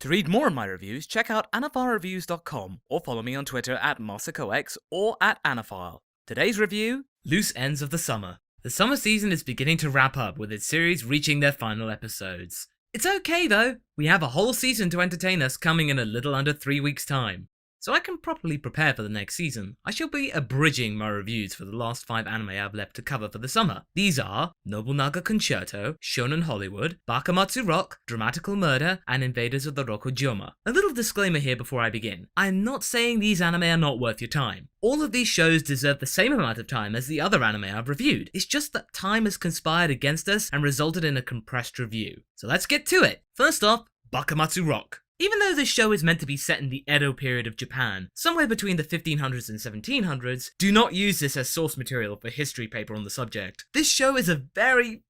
To read more of my reviews, check out anifilereviews.com or follow me on Twitter at MarsicoX or at Anifile. Today's review: Loose Ends of the Summer. The summer season is beginning to wrap up, with its series reaching their final episodes. It's okay though, we have a whole season to entertain us coming in a little under 3 weeks' time. So I can properly prepare for the next season, I shall be abridging my reviews for the last 5 anime I've left to cover for the summer. These are Nobunaga Concerto, Shonen Hollywood, Bakumatsu Rock, Dramatical Murder, and Invaders of the Rokujoma. A little disclaimer here before I begin. I am not saying these anime are not worth your time. All of these shows deserve the same amount of time as the other anime I've reviewed. It's just that time has conspired against us and resulted in a compressed review. So let's get to it. First off, Bakumatsu Rock. Even though this show is meant to be set in the Edo period of Japan, somewhere between the 1500s and 1700s, do not use this as source material for a history paper on the subject. This show is a very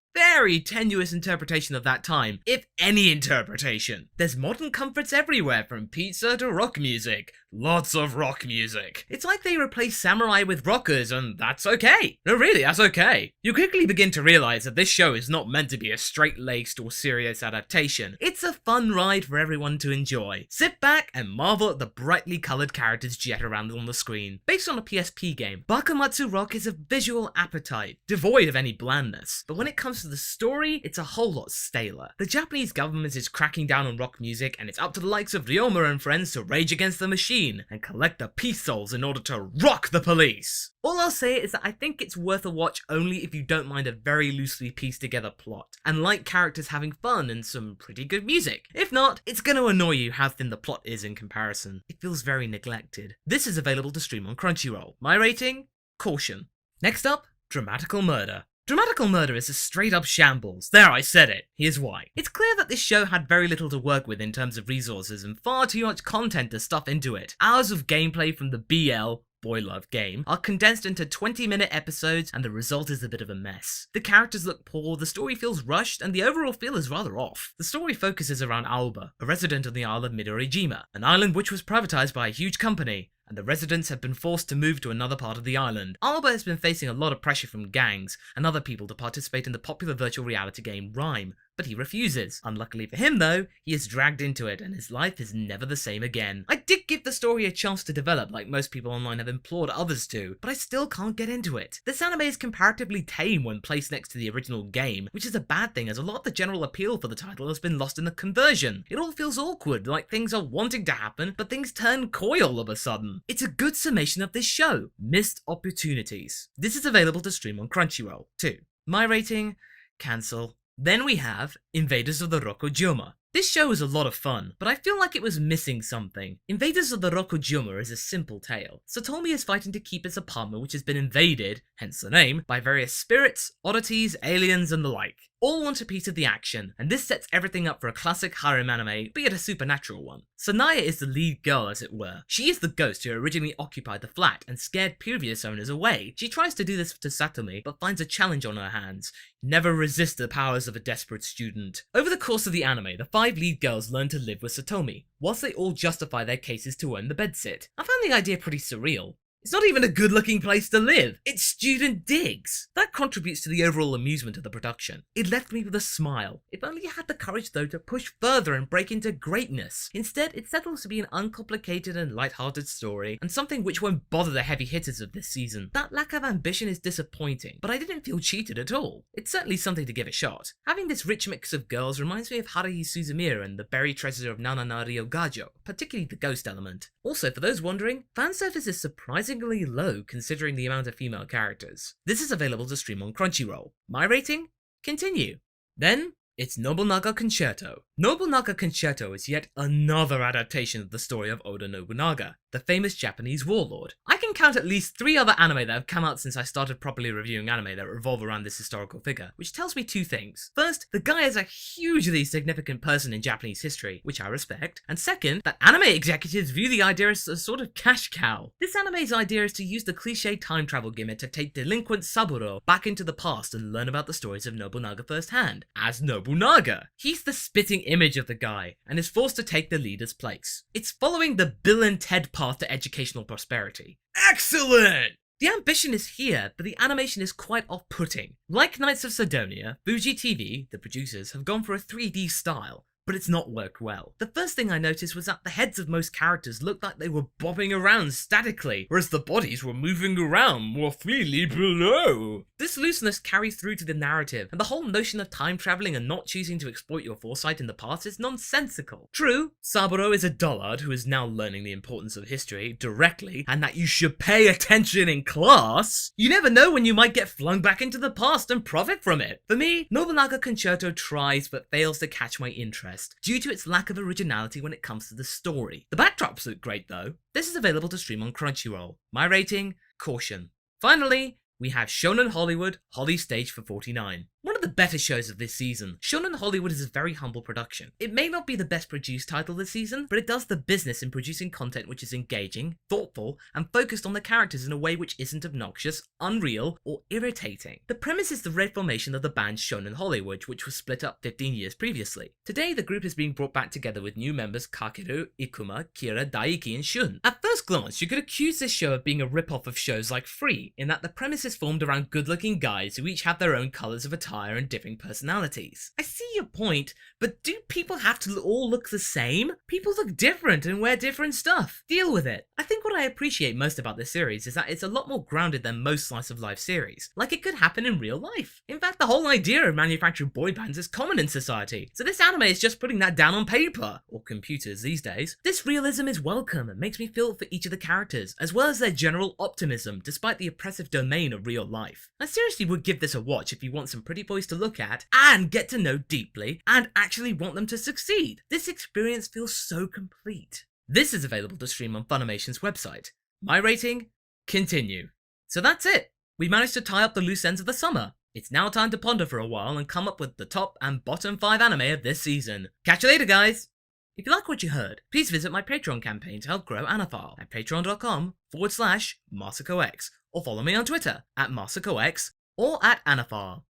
tenuous interpretation of that time, if any interpretation. There's modern comforts everywhere, from pizza to rock music. Lots of rock music. It's like they replaced samurai with rockers, and that's okay. No, really, that's okay. You quickly begin to realize that this show is not meant to be a straight-laced or serious adaptation. It's a fun ride for everyone to enjoy. Sit back and marvel at the brightly coloured characters jet around on the screen. Based on a PSP game, Bakumatsu Rock is a visual appetite, devoid of any blandness. But when it comes to the story, it's a whole lot staler. The Japanese government is cracking down on rock music, and it's up to the likes of Ryoma and friends to rage against the machine and collect the peace souls in order to rock the police. All I'll say is that I think it's worth a watch only if you don't mind a very loosely pieced together plot, and like characters having fun and some pretty good music. If not, it's gonna annoy you how thin the plot is in comparison. It feels very neglected. This is available to stream on Crunchyroll. My rating? Caution. Next up, Dramatical Murder. Dramatical Murder is a straight-up shambles. There, I said it. Here's why. It's clear that this show had very little to work with in terms of resources and far too much content to stuff into it. Hours of gameplay from the BL, Boy Love game, are condensed into 20-minute episodes, and the result is a bit of a mess. The characters look poor, the story feels rushed, and the overall feel is rather off. The story focuses around Aoba, a resident on the isle of Midorijima, an island which was privatized by a huge company, and the residents have been forced to move to another part of the island. Aoba has been facing a lot of pressure from gangs and other people to participate in the popular virtual reality game Rime, but he refuses. Unluckily for him though, he is dragged into it and his life is never the same again. I did give the story a chance to develop, like most people online have implored others to, but I still can't get into it. This anime is comparatively tame when placed next to the original game, which is a bad thing as a lot of the general appeal for the title has been lost in the conversion. It all feels awkward, like things are wanting to happen, but things turn coy all of a sudden. It's a good summation of this show. Missed opportunities. This is available to stream on Crunchyroll, too. My rating? Cancel. Then we have Invaders of the Rokujoma. This show is a lot of fun, but I feel like it was missing something. Invaders of the Rokujoma is a simple tale. Satomi is fighting to keep his apartment, which has been invaded, hence the name, by various spirits, oddities, aliens, and the like. All want a piece of the action, and this sets everything up for a classic harem anime, be it a supernatural one. Sanaya is the lead girl, as it were. She is the ghost who originally occupied the flat and scared previous owners away. She tries to do this to Satomi, but finds a challenge on her hands. Never resist the powers of a desperate student. Over the course of the anime, the 5 lead girls learn to live with Satomi, whilst they all justify their cases to earn the bedsit. I found the idea pretty surreal. It's not even a good-looking place to live. It's student digs. That contributes to the overall amusement of the production. It left me with a smile. If only I had the courage though to push further and break into greatness. Instead, it settles to be an uncomplicated and light-hearted story, and something which won't bother the heavy hitters of this season. That lack of ambition is disappointing, but I didn't feel cheated at all. It's certainly something to give a shot. Having this rich mix of girls reminds me of Haruhi Suzumiya and the buried treasure of Nanana Ryogajo, particularly the ghost element. Also, for those wondering, fan service is surprisingly low considering the amount of female characters. This is available to stream on Crunchyroll. My rating? Continue. Then, it's Nobunaga Concerto. Nobunaga Concerto is yet another adaptation of the story of Oda Nobunaga, the famous Japanese warlord. I can count at least 3 other anime that have come out since I started properly reviewing anime that revolve around this historical figure, which tells me 2 things. First, the guy is a hugely significant person in Japanese history, which I respect, and second, that anime executives view the idea as a sort of cash cow. This anime's idea is to use the cliché time travel gimmick to take delinquent Saburo back into the past and learn about the stories of Nobunaga firsthand, as Nobunaga. He's the spitting image of the guy, and is forced to take the leader's place. It's following the Bill and Ted path to educational prosperity. Excellent! The ambition is here, but the animation is quite off-putting. Like Knights of Sidonia, Fuji TV, the producers, have gone for a 3D style. but it's not worked well. The first thing I noticed was that the heads of most characters looked like they were bobbing around statically, whereas the bodies were moving around more freely below. This looseness carries through to the narrative, and the whole notion of time traveling and not choosing to exploit your foresight in the past is nonsensical. True, Saburo is a dullard who is now learning the importance of history directly, and that you should pay attention in class. You never know when you might get flung back into the past and profit from it. For me, Nobunaga Concerto tries but fails to catch my interest, due to its lack of originality when it comes to the story. The backdrops look great though. This is available to stream on Crunchyroll. My rating, caution. Finally, we have Shonen Hollywood, Holly Stage for 49. One of the better shows of this season. Shonen Hollywood is a very humble production. It may not be the best produced title this season, but it does the business in producing content which is engaging, thoughtful, and focused on the characters in a way which isn't obnoxious, unreal, or irritating. The premise is the reformation of the band Shonen Hollywood, which was split up 15 years previously. Today, the group is being brought back together with new members Kakeru, Ikuma, Kira, Daiki, and Shun. At first glance, you could accuse this show of being a rip-off of shows like Free, in that the premise is formed around good-looking guys who each have their own colours of attire and differing personalities. I see your point, but do people have to all look the same? People look different and wear different stuff. Deal with it. I think what I appreciate most about this series is that it's a lot more grounded than most slice of life series, like it could happen in real life. In fact, the whole idea of manufacturing boy bands is common in society, so this anime is just putting that down on paper, or computers these days. This realism is welcome and makes me feel for each of the characters, as well as their general optimism, despite the oppressive domain of real life. I seriously would give this a watch if you want some pretty boys to look at and get to know deeply and actually want them to succeed. This experience feels so complete. This is available to stream on Funimation's website. My rating? Continue. So that's it. We managed to tie up the loose ends of the summer. It's now time to ponder for a while and come up with the top and bottom 5 anime of this season. Catch you later, guys! If you like what you heard, please visit my Patreon campaign to help grow Anifile at patreon.com/MasakoX, or follow me on Twitter at MasakoX or at Anifile.